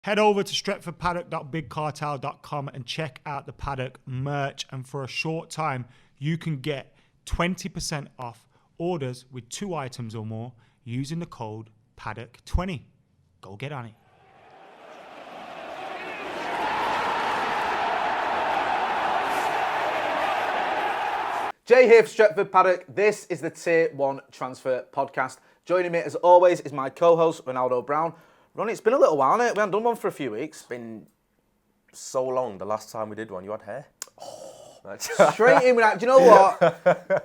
Head over to stretfordpaddock.bigcartel.com and check out the Paddock merch. And for a short time, you can get 20% off orders with 2 items or more using the code Paddock20. Go get on it. Jay here for Stretford Paddock. This is the Tier 1 Transfer Podcast. Joining me, as always, is my co-host, Ronaldo Brown. Ronnie, it's been a little while, hasn't it? We haven't done one for a few weeks. It's been so long. The last time we did one, you had hair. Straight in with that. Do you know what?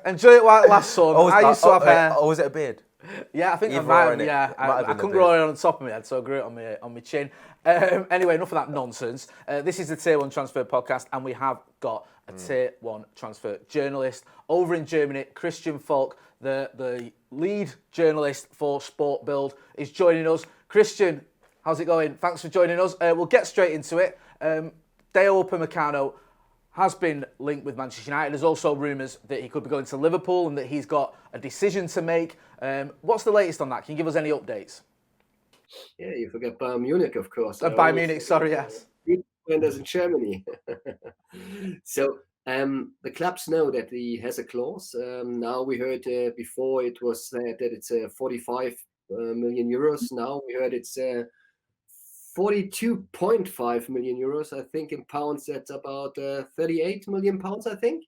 Enjoy it while it lasts, son. I used to have hair. Oh, was it a beard? Yeah, I think Either I or, innit? I couldn't grow it on the top of my head, so I grew it on my chin. Anyway, enough of that nonsense. This is the Tier 1 Transfer Podcast, and we have got a Tier 1 transfer journalist over in Germany. Christian Falk, the lead journalist for Sport Bild, is joining us. Christian, how's it going? Thanks for joining us. We'll get straight into it. Dayot Upamecano has been linked with Manchester United. There's also rumours that he could be going to Liverpool and that he's got a decision to make. What's the latest on that? Can you give us any updates? Yeah, you forget Bayern Munich, of course. Bayern Munich, sorry, yes. Defenders in Germany. So the clubs know that he has a clause. Now we heard before it was said that it's 45 million euros. Now we heard it's 42.5 million euros. I think in pounds that's about 38 million pounds, I think.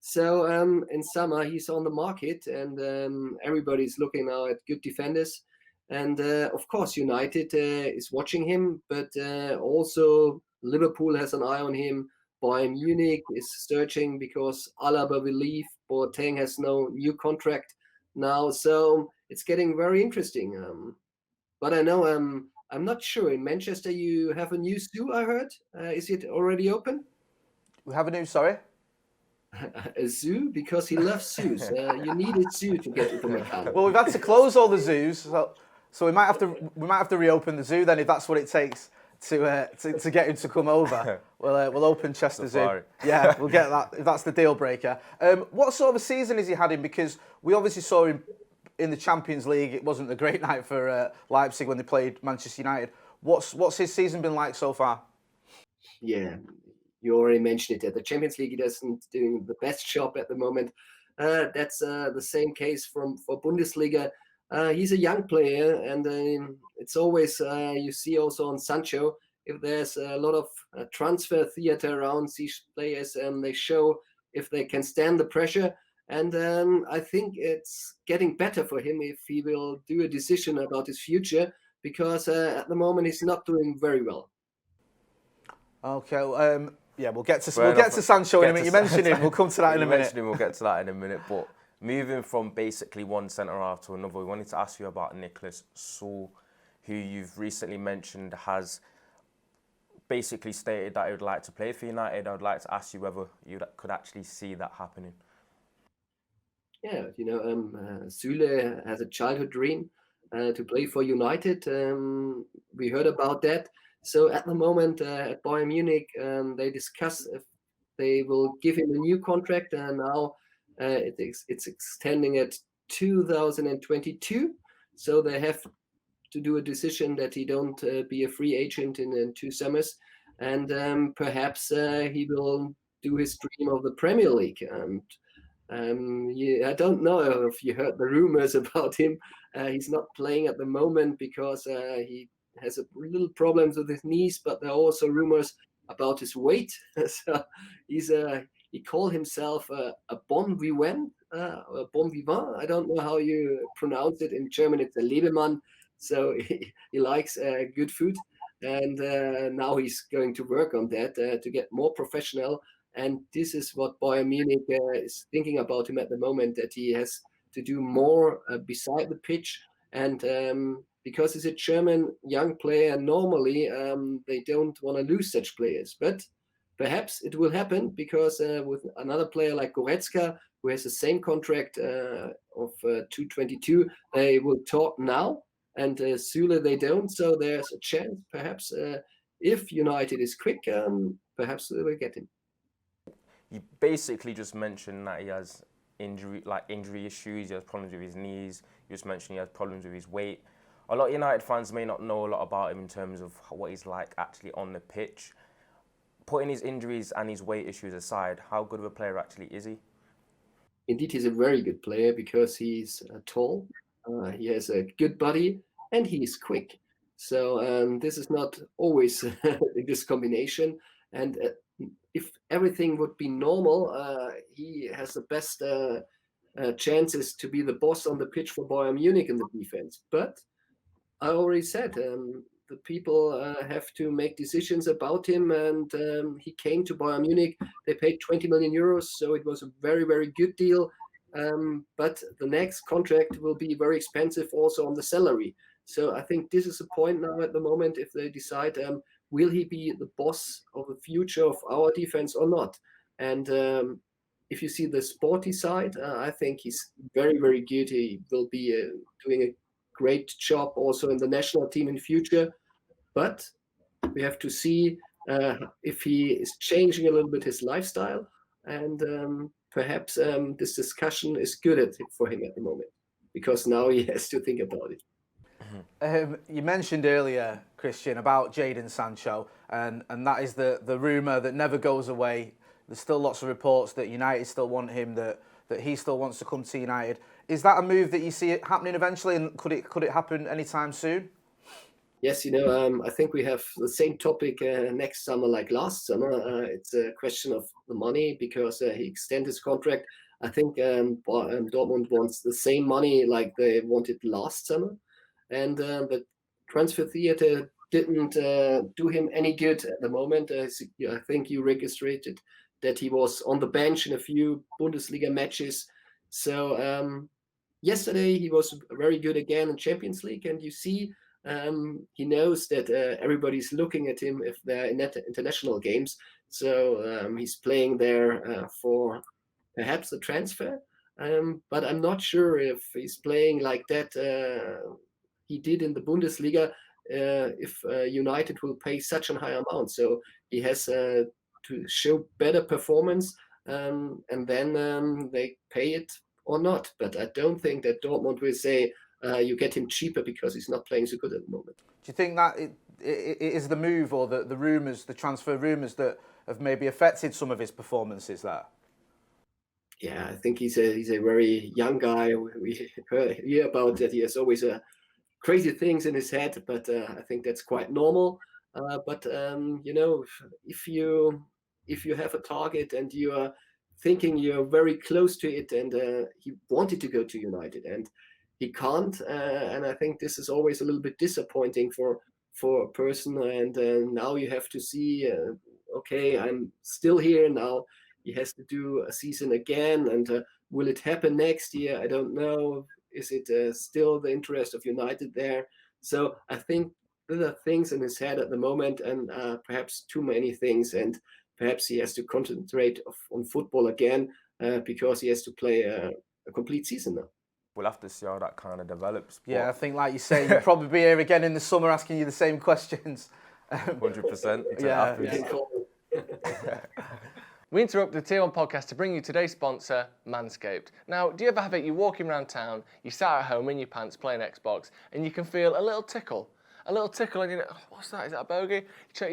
So in summer he's on the market, and everybody's looking now at good defenders. And of course United is watching him, but also Liverpool has an eye on him. Bayern Munich is searching because Alaba will leave. Boateng has no new contract now, so it's getting very interesting. But I know I'm not sure. In Manchester, you have a new zoo, I heard. Is it already open? We have a new, sorry? A zoo? Because he loves zoos. You need a zoo to get Upamecano. Well, we've had to close all the zoos, so we might have to reopen the zoo then if that's what it takes to get him to come over. We'll open Chester Zoo. Yeah, we'll get that if that's the deal breaker. What sort of a season has he had in? Because we obviously saw him in the Champions League. It wasn't a great night for Leipzig when they played Manchester United. What's his season been like so far? Yeah, you already mentioned it. At the Champions League, he doesn't doing the best job at the moment. That's the same case for Bundesliga. He's a young player, and it's always you see also on Sancho, if there's a lot of transfer theater around these players, they show if they can stand the pressure. And I think it's getting better for him if he will do a decision about his future, because at the moment he's not doing very well. Okay, yeah, we'll get to Sancho in a minute. You mentioned him. We'll come to that in a minute. We'll get to that in a minute. But moving from basically one centre half to another, we wanted to ask you about Nicholas Saul, who you've recently mentioned has basically stated that he would like to play for United. I would like to ask you whether you could actually see that happening. Yeah, Süle has a childhood dream to play for United. We heard about that. So at the moment at Bayern Munich, they discuss if they will give him a new contract, and now it's extending at 2022. So they have to do a decision that he don't be a free agent in 2 summers, and perhaps he will do his dream of the Premier League. And I don't know if you heard the rumors about him. He's not playing at the moment because he has a little problems with his knees, but there are also rumors about his weight. So he called himself a bon vivant. A bon vivant. I don't know how you pronounce it in German. It's a Lebemann. So he likes good food, and now he's going to work on that to get more professional. And this is what Bayern Munich is thinking about him at the moment, that he has to do more beside the pitch. And because he's a German young player, normally they don't want to lose such players. But perhaps it will happen, because with another player like Goretzka, who has the same contract of 222, they will talk now. And Süle, they don't. So there's a chance, perhaps, if United is quick, perhaps they will get him. You basically just mentioned that he has injury issues. He has problems with his knees. You just mentioned he has problems with his weight. A lot of United fans may not know a lot about him in terms of what he's like actually on the pitch. Putting his injuries and his weight issues aside, how good of a player actually is he? Indeed, he's a very good player because he's tall, he has a good body, and he's quick. So this is not always this combination. And if everything would be normal, he has the best chances to be the boss on the pitch for Bayern Munich in the defense. But I already said the people have to make decisions about him, and he came to Bayern Munich. They paid 20 million euros, so it was a very, very good deal. But the next contract will be very expensive also on the salary. So I think this is a point now at the moment if they decide, will he be the boss of the future of our defense or not? And if you see the sporty side, I think he's very, very good. He will be doing a great job also in the national team in future. But we have to see if he is changing a little bit his lifestyle, and perhaps this discussion is good for him at the moment, because now he has to think about it. You mentioned earlier, Christian, about Jadon Sancho, and that is the rumour that never goes away. There's still lots of reports that United still want him, that he still wants to come to United. Is that a move that you see it happening eventually, and could it happen anytime soon? Yes, I think we have the same topic next summer like last summer. It's a question of the money because he extended his contract. I think Dortmund wants the same money like they wanted last summer. And the transfer theater didn't do him any good at the moment. I think you registered that he was on the bench in a few Bundesliga matches. So yesterday he was very good again in Champions League, and you see he knows that everybody's looking at him if they're in international games. So he's playing there for perhaps the transfer. But I'm not sure if he's playing like that he did in the Bundesliga, if United will pay such a high amount. So he has to show better performance, and then they pay it or not. But I don't think that Dortmund will say you get him cheaper because he's not playing so good at the moment. Do you think that it is the move or the rumours, the transfer rumours that have maybe affected some of his performances there? Yeah, I think he's a very young guy. We hear about that he has always crazy things in his head, but I think that's quite normal. But if you have a target and you are thinking you're very close to it, and he wanted to go to United and he can't, and I think this is always a little bit disappointing for a person. And now you have to see, okay, I'm still here now. He has to do a season again, and will it happen next year? I don't know. Is it still the interest of United there? So I think there are things in his head at the moment, and perhaps too many things, and perhaps he has to concentrate on football again because he has to play a complete season now. We'll have to see how that kind of develops. Yeah, I think, like you say, you'll probably be here again in the summer asking you the same questions. 100%. Yeah. We interrupt the Tier 1 podcast to bring you today's sponsor, Manscaped. Now, do you ever have it, you're walking around town, you sat at home in your pants playing Xbox, and you can feel a little tickle, and you know, oh, what's that, is that a bogey? You check,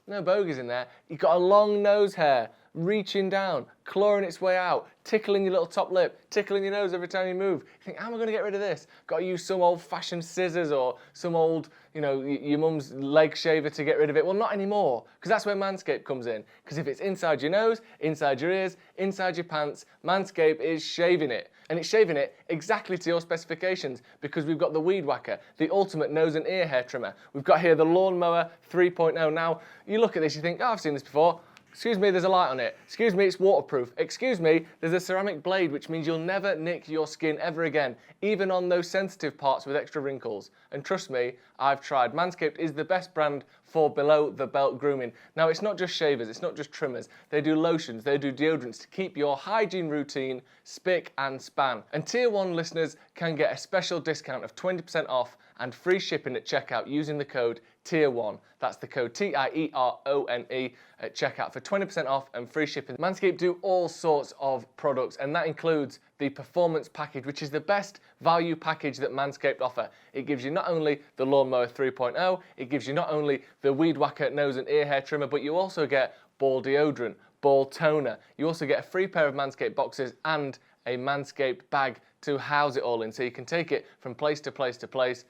no bogeys in there. You've got a long nose hair, reaching down, clawing its way out, tickling your little top lip, tickling your nose every time you move. You think, how am I going to get rid of this? Got to use some old-fashioned scissors or some old, your mum's leg shaver to get rid of it. Well, not anymore, because that's where Manscaped comes in. Because if it's inside your nose, inside your ears, inside your pants, Manscaped is shaving it. And it's shaving it exactly to your specifications, because we've got the Weed Whacker, the ultimate nose and ear hair trimmer. We've got here the Lawnmower 3.0. Now, you look at this, you think, oh, I've seen this before. Excuse me, there's a light on it. Excuse me, it's waterproof. Excuse me, there's a ceramic blade, which means you'll never nick your skin ever again, even on those sensitive parts with extra wrinkles. And trust me, I've tried. Manscaped is the best brand for below-the-belt grooming. Now, it's not just shavers, it's not just trimmers. They do lotions, they do deodorants to keep your hygiene routine spick and span. And Tier 1 listeners can get a special discount of 20% off and free shipping at checkout using the code Tier 1. That's the code TIERONE at checkout for 20% off and free shipping. Manscaped do all sorts of products, and that includes the Performance Package, which is the best value package that Manscaped offer. It gives you not only the Lawnmower 3.0, it gives you not only the Weed Whacker nose and ear hair trimmer, but you also get ball deodorant, ball toner. You also get a free pair of Manscaped boxes and a Manscaped bag to house it all in, so you can take it from place to place to place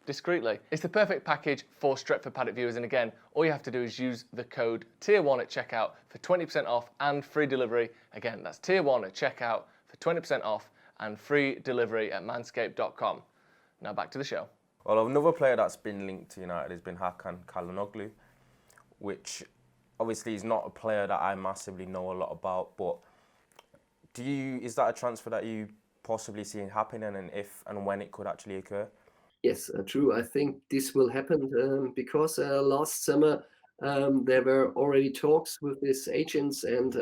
discreetly. It's the perfect package for Stretford Paddock viewers, and again, all you have to do is use the code Tier 1 at checkout for 20% off and free delivery. Again, that's Tier 1 at checkout for 20% off and free delivery at manscaped.com. Now back to the show. Well, another player that's been linked to United has been Hakan Calhanoglu, which obviously is not a player that I massively know a lot about, but is that a transfer that you possibly see happening, and if and when it could actually occur? Yes, true. I think this will happen because last summer there were already talks with his agents, and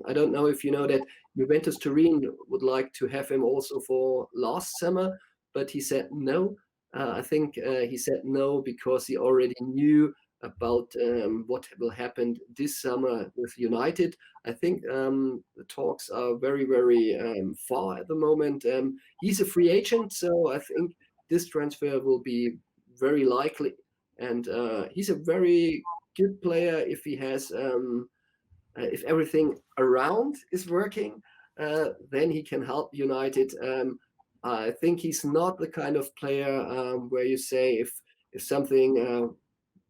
I don't know if you know that Juventus Turin would like to have him also for last summer, but he said no. I think he said no because he already knew about what will happen this summer with United. I think the talks are very, very far at the moment. He's a free agent, so I think this transfer will be very likely. And he's a very good player if he has, if everything around is working, then he can help United. I think he's not the kind of player where you say if something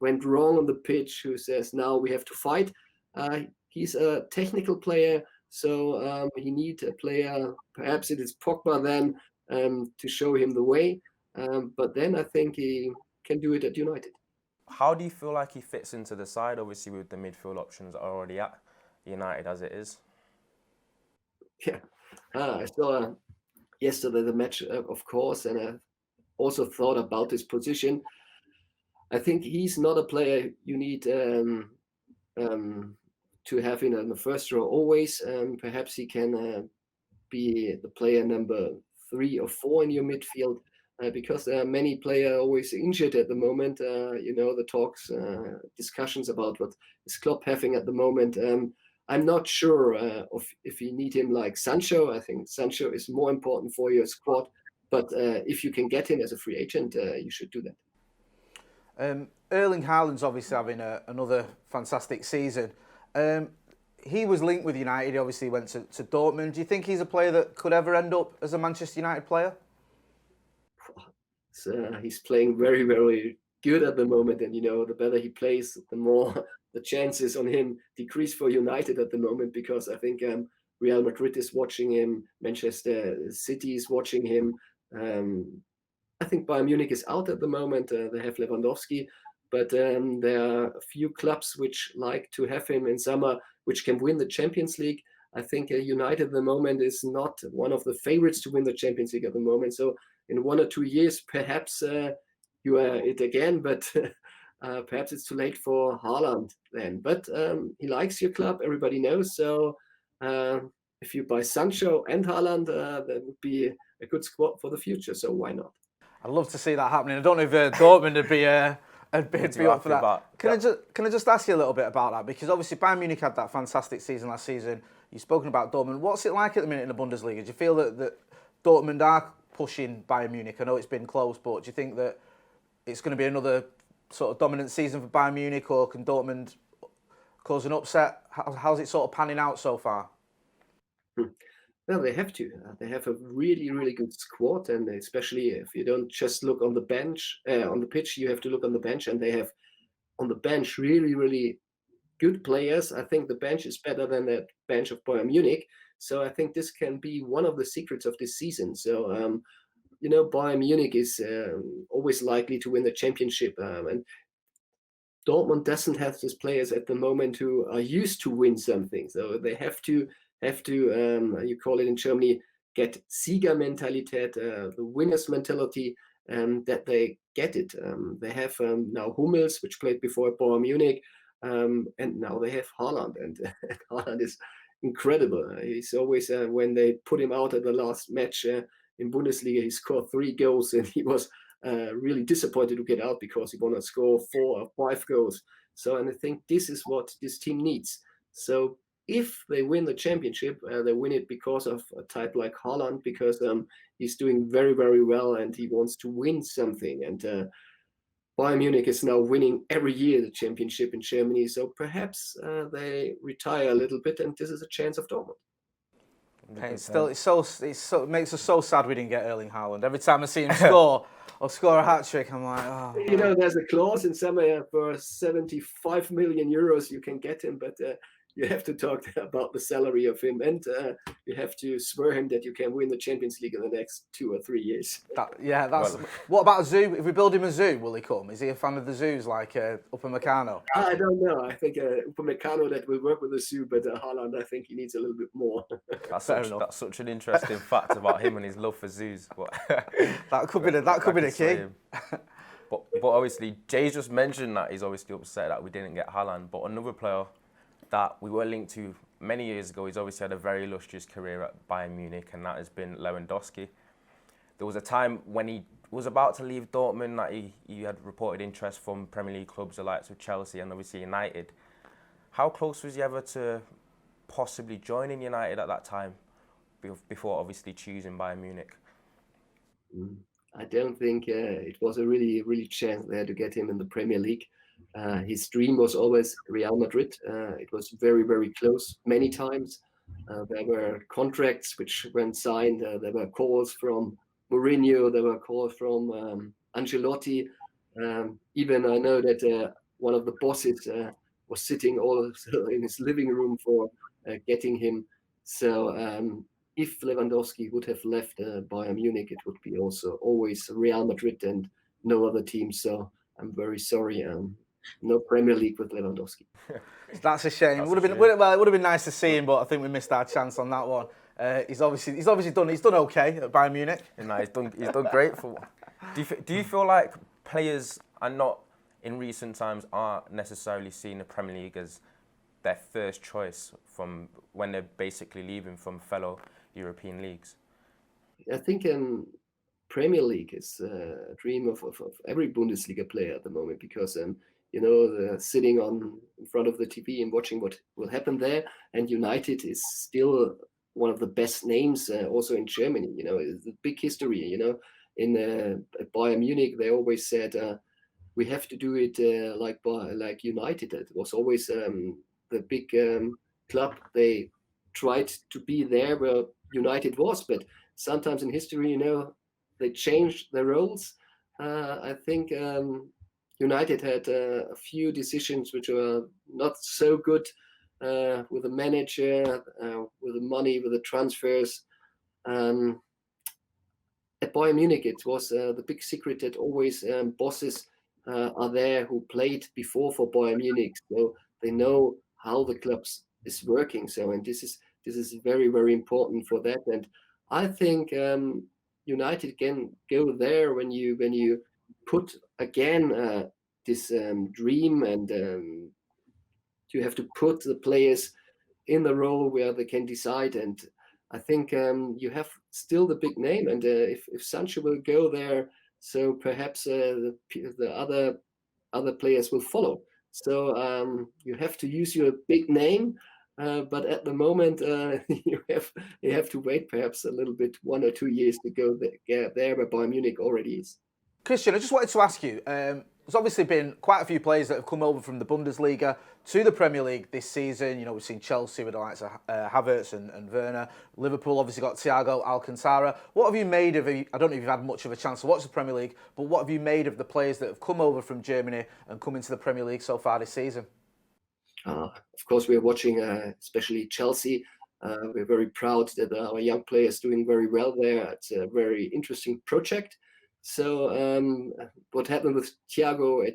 went wrong on the pitch, who says now we have to fight. He's a technical player, so he needs a player. Perhaps it is Pogba then to show him the way. But then I think he can do it at United. How do you feel like he fits into the side, obviously with the midfield options that are already at United as it is? Yeah, I saw yesterday the match, of course, and I also thought about his position. I think he's not a player you need to have in the first row always. Perhaps he can be the player number 3 or 4 in your midfield. Because there are many players always injured at the moment. The talks, discussions about what is Klopp having at the moment. I'm not sure if you need him like Sancho. I think Sancho is more important for your squad. But if you can get him as a free agent, you should do that. Erling Haaland's obviously having another fantastic season. He was linked with United. He obviously went to Dortmund. Do you think he's a player that could ever end up as a Manchester United player? He's playing very, very good at the moment, and the better he plays, the more the chances on him decrease for United at the moment, because I think Real Madrid is watching him, Manchester City is watching him. I think Bayern Munich is out at the moment. They have Lewandowski, but there are a few clubs which like to have him in summer, which can win the Champions League. I think United at the moment is not one of the favorites to win the Champions League at the moment. So in 1 or 2 years, perhaps you are it again, but perhaps it's too late for Haaland then. But he likes your club, everybody knows. So if you buy Sancho and Haaland, that would be a good squad for the future. So why not? I'd love to see that happening. I don't know if Dortmund would be up for that. Can I just ask you a little bit about that? Because obviously Bayern Munich had that fantastic season last season. You've spoken about Dortmund. What's it like at the minute in the Bundesliga? Do you feel that Dortmund are pushing Bayern Munich? I know it's been close, but do you think that it's going to be another sort of dominant season for Bayern Munich, or can Dortmund cause an upset? How's it sort of panning out so far? Well, they have to. They have a really, really good squad, and especially if you don't just look on the bench, on the pitch, you have to look on the bench, and they have on the bench really, really good players. I think the bench is better than the bench of Bayern Munich. So I think this can be one of the secrets of this season. So, Bayern Munich is always likely to win the championship. And Dortmund doesn't have these players at the moment who are used to win something. So they have to you call it in Germany, get Siegermentalität, the winner's mentality, that they get it. They have now Hummels, which played before Bayern Munich, and now they have Haaland, and Haaland is incredible. He's always, when they put him out at the last match in Bundesliga, he scored 3 goals, and he was really disappointed to get out because he want to score 4 or 5 goals. So, and I think this is what this team needs. So if they win the championship, they win it because of a type like Haaland, because he's doing very, very well and he wants to win something. And Bayern Munich is now winning every year the championship in Germany. So perhaps they retire a little bit, and this is a chance of Dortmund. It makes us so sad we didn't get Erling Haaland. Every time I see him score or score a hat trick, I'm like, oh. You know, there's a clause in summer for 75 million euros you can get him, but you have to talk about the salary of him, and you have to swear him that you can win the Champions League in the next 2 or 3 years. What about a zoo? If we build him a zoo, will he come? Is he a fan of the zoos like Upamecano? I don't know. I think Upamecano that will work with the zoo, but Haaland, I think he needs a little bit more. That's such an interesting fact about him and his love for zoos. But that could be the key. But obviously, Jay's just mentioned that he's obviously upset that we didn't get Haaland. But another player that we were linked to many years ago, he's obviously had a very illustrious career at Bayern Munich, and that has been Lewandowski. There was a time when he was about to leave Dortmund that he had reported interest from Premier League clubs, the likes of Chelsea and obviously United. How close was he ever to possibly joining United at that time, before obviously choosing Bayern Munich? I don't think it was a really chance there to get him in the Premier League. His dream was always Real Madrid. It was very, very close many times. There were contracts which went signed. There were calls from Mourinho. There were calls from Ancelotti. Even I know that one of the bosses was sitting also in his living room for getting him. So if Lewandowski would have left Bayern Munich, it would be also always Real Madrid and no other team. So I'm very sorry. No Premier League with Lewandowski. That's a shame. It would have been nice to see him, but I think we missed our chance on that one. He's obviously done okay at Bayern Munich. No, he's done great for. Do you feel like players are not in recent times aren't necessarily seeing the Premier League as their first choice from when they're basically leaving from fellow European leagues? I think Premier League is a dream of every Bundesliga player at the moment, because they're sitting in front of the TV and watching what will happen there. And United is still one of the best names also in Germany. It's a big history. In Bayern Munich, they always said we have to do it like United. It was always the big club. They tried to be there where United was, but sometimes in history, they changed their roles. I think United had a few decisions which were not so good with the manager, with the money, with the transfers. At Bayern Munich, it was the big secret that always bosses are there who played before for Bayern Munich, so they know how the club is working. So, and this is very, very important for that. And I think United can go there when you put again this dream, and you have to put the players in the role where they can decide. And I think you have still the big name, and if Sancho will go there, so perhaps the other players will follow. So you have to use your big name, but at the moment you have to wait perhaps a little bit, 1 or 2 years to go there where Bayern Munich already is. Christian, I just wanted to ask you, there's obviously been quite a few players that have come over from the Bundesliga to the Premier League this season. We've seen Chelsea with the likes of Havertz and Werner. Liverpool obviously got Thiago Alcantara. What have you made of, I don't know if you've had much of a chance to watch the Premier League, but what have you made of the players that have come over from Germany and come into the Premier League so far this season? Of course, we're watching especially Chelsea. We're very proud that our young players doing very well there. It's a very interesting project. So what happened with Thiago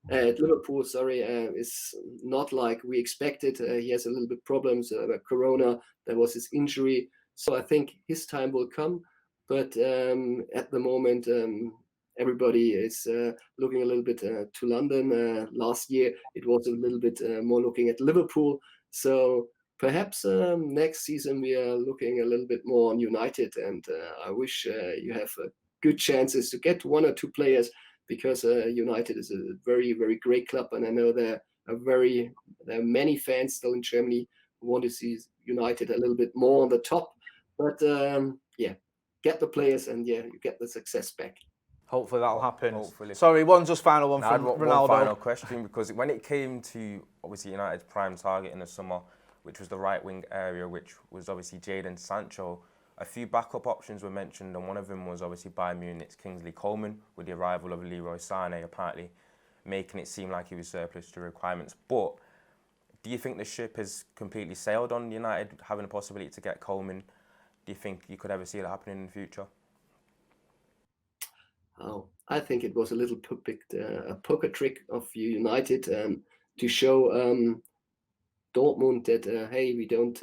at Liverpool, is not like we expected. He has a little bit problems about Corona. There was his injury. So I think his time will come. But at the moment, everybody is looking a little bit to London. Last year, it was a little bit more looking at Liverpool. So perhaps next season, we are looking a little bit more on United. And I wish you have good chances to get 1 or 2 players, because United is a very, very great club, and I know there are many fans still in Germany who want to see United a little bit more on the top. But get the players, and you get the success back. Hopefully that'll happen. Hopefully. Sorry, one final one I had from one Ronaldo. final question, because when it came to obviously United's prime target in the summer, which was the right wing area, which was obviously Jadon Sancho, a few backup options were mentioned, and one of them was obviously Bayern Munich's Kingsley Coman, with the arrival of Leroy Sané apparently making it seem like he was surplus to requirements. But do you think the ship has completely sailed on United having a possibility to get Coman? Do you think you could ever see that happening in the future? Oh, I think it was a little a poker trick of United to show Dortmund that, hey, we don't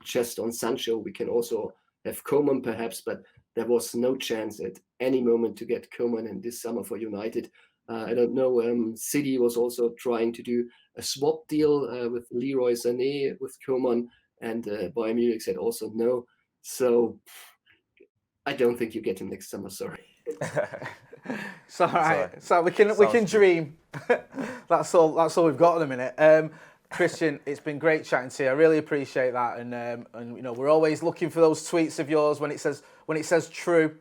just on Sancho, we can also have Coman perhaps, but there was no chance at any moment to get Coman in this summer for United. I don't know, City was also trying to do a swap deal with Leroy Sané with Coman, and Bayern Munich said also no. So I don't think you get him next summer, sorry. It's all right. So we can dream. That's all we've got at the minute. Christian, it's been great chatting to you. I really appreciate that, and you know, we're always looking for those tweets of yours when it says true.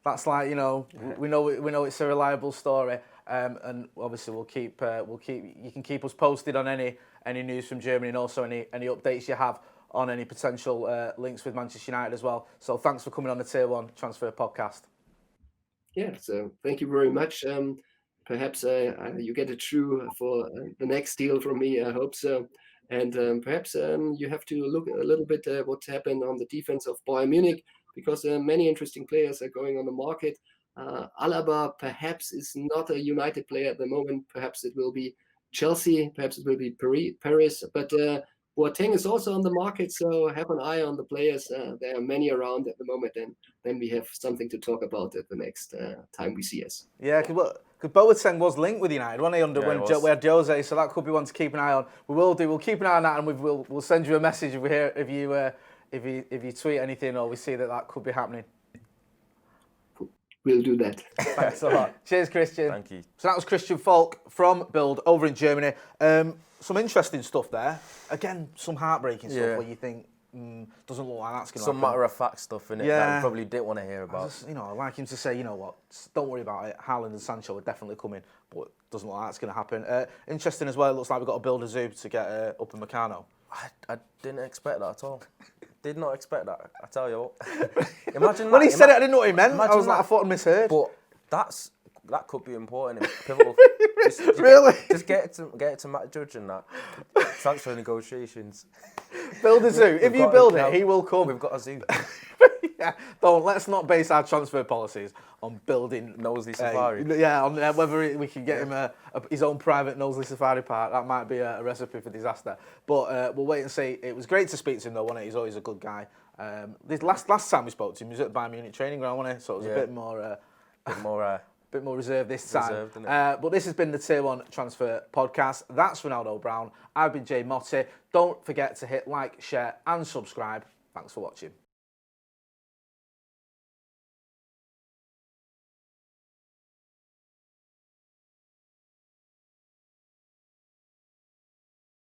That's like, you know, we know it's a reliable story, and obviously we'll keep you can keep us posted on any news from Germany, and also any updates you have on any potential links with Manchester United as well. So thanks for coming on the Tier 1 Transfer Podcast. Yeah, so thank you very much. Perhaps you get a true for the next deal from me. I hope so. And perhaps you have to look a little bit what's happened on the defense of Bayern Munich, because many interesting players are going on the market. Alaba perhaps is not a United player at the moment. Perhaps it will be Chelsea. Perhaps it will be Paris. But Boateng is also on the market, so have an eye on the players. There are many around at the moment, and then we have something to talk about at the next time we see us. Yeah, because Boateng was linked with United, wasn't he, when we had Jose, so that could be one to keep an eye on. We'll keep an eye on that, and we'll send you a message if you tweet anything or we see that could be happening. We'll do that. Thanks a lot. Cheers, Christian. Thank you. So that was Christian Falk from Bild over in Germany. Some interesting stuff there. Again, some heartbreaking stuff where you think, doesn't look like that's going to happen. Some matter-of-fact stuff in it that you probably didn't want to hear about. I like him to say, you know what, don't worry about it. Haaland and Sancho are definitely coming, but it doesn't look like that's going to happen. Interesting as well, it looks like we've got to build a zoo to get Upamecano. I didn't expect that at all. Did not expect that. I tell you what. Imagine when he said it, I didn't know what he meant. I thought I misheard. But that could be important. Pivotal. Really? Just get it to Matt Judge and that. Transfer negotiations. Build a zoo. If you build it, he will come. We've got a zoo. Let's not base our transfer policies on building Knowsley Safari. On whether we can get him his own private Knowsley Safari park. That might be a recipe for disaster. But we'll wait and see. It was great to speak to him though, wasn't it? He's always a good guy. This last time we spoke to him, he was at the Bayern Munich training ground, wasn't he? So it was a bit more reserved this time. But this has been the Tier 1 Transfer Podcast. That's Ronaldo Brown. I've been Jay Motti. Don't forget to hit like, share and subscribe. Thanks for watching.